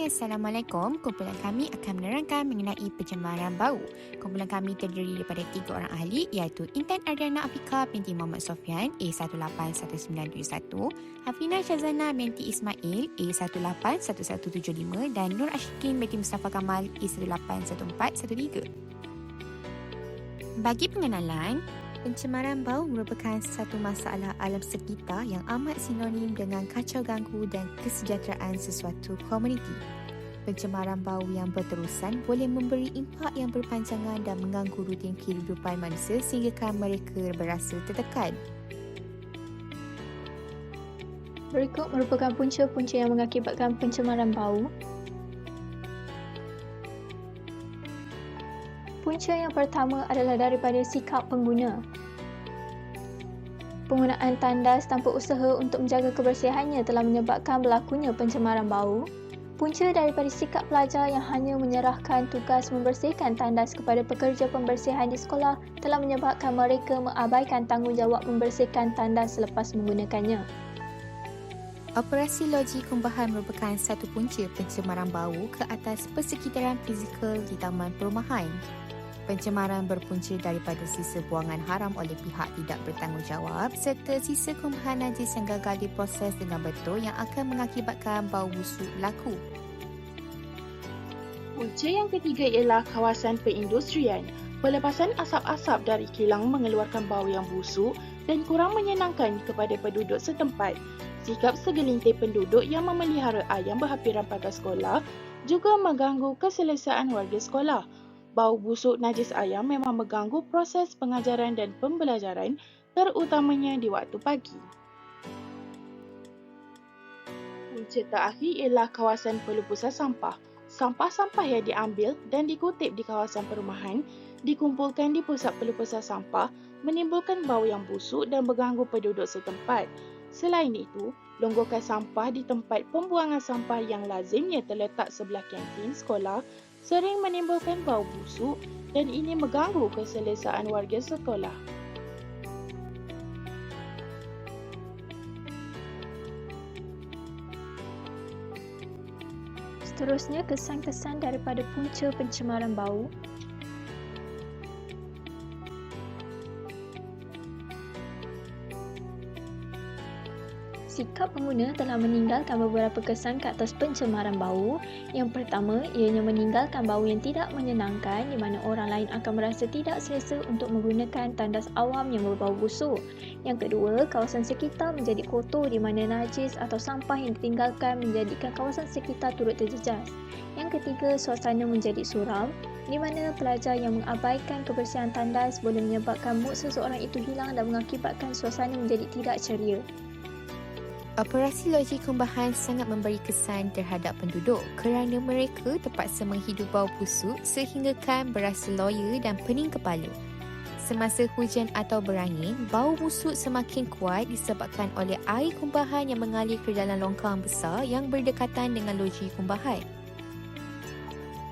Assalamualaikum. Kumpulan kami akan menerangkan mengenai pencemaran bau. Kumpulan kami terdiri daripada 3 orang ahli iaitu Intan Ardiana Afika binti Muhammad Sofian A181971, Hafina Shazana binti Ismail A181175 dan Nur Ashikin binti Mustafa Kamal A181413. Bagi pengenalan, pencemaran bau merupakan satu masalah alam sekitar yang amat sinonim dengan kacau ganggu dan kesejahteraan sesuatu komuniti. Pencemaran bau yang berterusan boleh memberi impak yang berpanjangan dan mengganggu rutin kehidupan manusia sehingga mereka berasa tertekan. Berikut merupakan punca-punca yang mengakibatkan pencemaran bau. Punca yang pertama adalah daripada sikap pengguna. Penggunaan tandas tanpa usaha untuk menjaga kebersihannya telah menyebabkan berlakunya pencemaran bau. Punca daripada sikap pelajar yang hanya menyerahkan tugas membersihkan tandas kepada pekerja pembersihan di sekolah telah menyebabkan mereka mengabaikan tanggungjawab membersihkan tandas selepas menggunakannya. Operasi loji kumbahan merupakan satu punca pencemaran bau ke atas persekitaran fizikal di taman perumahan. Pencemaran berpunca daripada sisa buangan haram oleh pihak tidak bertanggungjawab serta sisa kumbahan najis yang gagal diproses dengan betul yang akan mengakibatkan bau busuk berlaku. Punca yang ketiga ialah kawasan perindustrian. Pelepasan asap-asap dari kilang mengeluarkan bau yang busuk dan kurang menyenangkan kepada penduduk setempat. Sikap segelintir penduduk yang memelihara ayam berhampiran pagar sekolah juga mengganggu keselesaan warga sekolah. Bau busuk najis ayam memang mengganggu proses pengajaran dan pembelajaran, terutamanya di waktu pagi. Punca terakhir ialah kawasan pelupusan sampah. Sampah-sampah yang diambil dan dikutip di kawasan perumahan dikumpulkan di pusat pelupusan sampah menimbulkan bau yang busuk dan mengganggu penduduk setempat. Selain itu, longgokan sampah di tempat pembuangan sampah yang lazimnya terletak sebelah kantin sekolah sering menimbulkan bau busuk dan ini mengganggu keselesaan warga sekolah. Seterusnya, kesan-kesan daripada punca pencemaran bau. Sikap pengguna telah meninggalkan beberapa kesan ke atas pencemaran bau. Yang pertama, ianya meninggalkan bau yang tidak menyenangkan di mana orang lain akan merasa tidak selesa untuk menggunakan tandas awam yang berbau busuk. Yang kedua, kawasan sekitar menjadi kotor di mana najis atau sampah yang ditinggalkan menjadikan kawasan sekitar turut terjejas. Yang ketiga, suasana menjadi suram di mana pelajar yang mengabaikan kebersihan tandas boleh menyebabkan mood seseorang itu hilang dan mengakibatkan suasana menjadi tidak ceria. Operasi loji kumbahan sangat memberi kesan terhadap penduduk kerana mereka terpaksa menghidup bau busuk sehinggakan berasa loya dan pening kepala. Semasa hujan atau berangin, bau busuk semakin kuat disebabkan oleh air kumbahan yang mengalir ke dalam longkang besar yang berdekatan dengan loji kumbahan.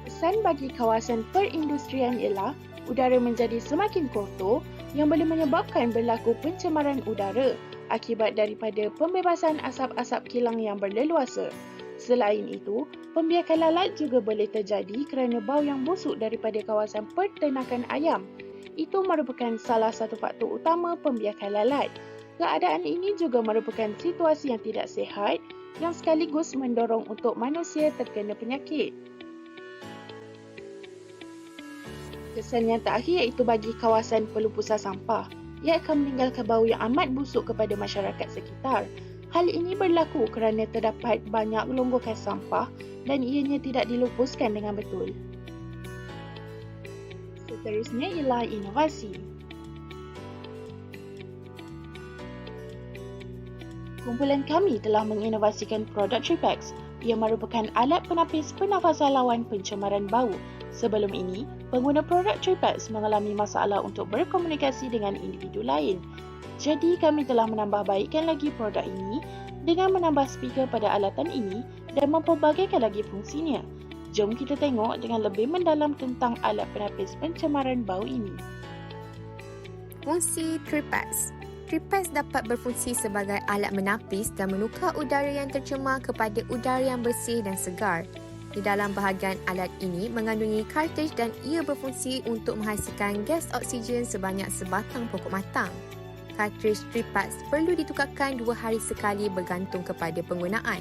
Kesan bagi kawasan perindustrian ialah udara menjadi semakin kotor yang boleh menyebabkan berlaku pencemaran udara akibat daripada pembebasan asap-asap kilang yang berleluasa. Selain itu, pembiakan lalat juga boleh terjadi kerana bau yang busuk daripada kawasan peternakan ayam. Itu merupakan salah satu faktor utama pembiakan lalat. Keadaan ini juga merupakan situasi yang tidak sihat yang sekaligus mendorong untuk manusia terkena penyakit. Kesan yang terakhir iaitu bagi kawasan pelupusan sampah. Ia akan meninggalkan bau yang amat busuk kepada masyarakat sekitar. Hal ini berlaku kerana terdapat banyak longgokan sampah dan ianya tidak dilupuskan dengan betul. Seterusnya ialah inovasi. Kumpulan kami telah menginovasikan produk Tripex. Ia merupakan alat penapis pernafasan lawan pencemaran bau. Sebelum ini, pengguna produk Tripex mengalami masalah untuk berkomunikasi dengan individu lain. Jadi, kami telah menambah baikkan lagi produk ini dengan menambah speaker pada alatan ini dan mempelbagaikan lagi fungsinya. Jom kita tengok dengan lebih mendalam tentang alat penapis pencemaran bau ini. Fungsi Tripex. Tripex dapat berfungsi sebagai alat menapis dan menukar udara yang tercemar kepada udara yang bersih dan segar. Di dalam bahagian alat ini mengandungi kartridge dan ia berfungsi untuk menghasilkan gas oksigen sebanyak sebatang pokok matang. Kartridge tripads perlu ditukarkan 2 hari sekali bergantung kepada penggunaan.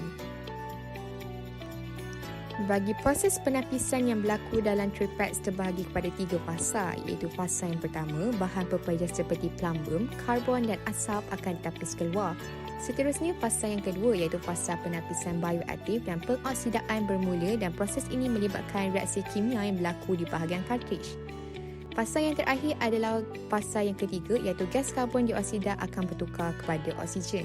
Bagi proses penapisan yang berlaku dalam tripads terbahagi kepada 3 fasa, iaitu fasa yang pertama, bahan pepeja seperti plumbum, karbon dan asap akan ditapis keluar. Seterusnya, fasa yang kedua iaitu fasa penapisan bioaktif dan pengoksidaan bermula dan proses ini melibatkan reaksi kimia yang berlaku di bahagian kartridge. Fasa yang terakhir adalah fasa yang ketiga iaitu gas karbon dioksida akan bertukar kepada oksigen.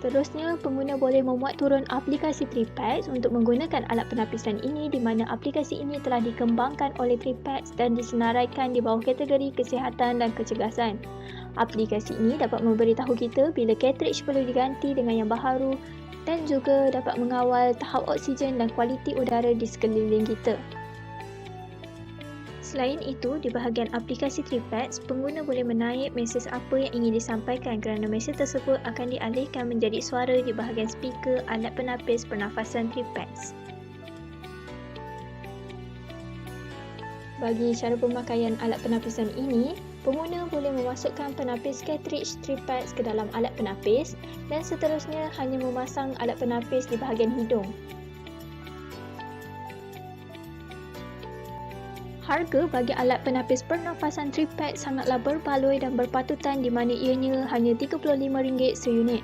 Seterusnya, pengguna boleh memuat turun aplikasi Tripads untuk menggunakan alat penapisan ini di mana aplikasi ini telah dikembangkan oleh Tripads dan disenaraikan di bawah kategori kesihatan dan kecergasan. Aplikasi ini dapat memberitahu kita bila cartridge perlu diganti dengan yang baharu dan juga dapat mengawal tahap oksigen dan kualiti udara di sekeliling kita. Selain itu, di bahagian aplikasi Tripads, pengguna boleh menaip mesej apa yang ingin disampaikan kerana mesej tersebut akan dialihkan menjadi suara di bahagian speaker alat penapis pernafasan Tripads. Bagi cara pemakaian alat penapisan ini, pengguna boleh memasukkan penapis cartridge Tripads ke dalam alat penapis dan seterusnya hanya memasang alat penapis di bahagian hidung. Harga bagi alat penapis pernafasan Tripads sangatlah berbaloi dan berpatutan di mana ianya hanya RM35 seunit.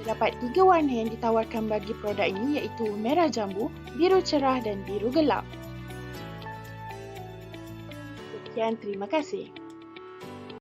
Terdapat 3 warna yang ditawarkan bagi produk ini iaitu merah jambu, biru cerah dan biru gelap. Sekian, terima kasih.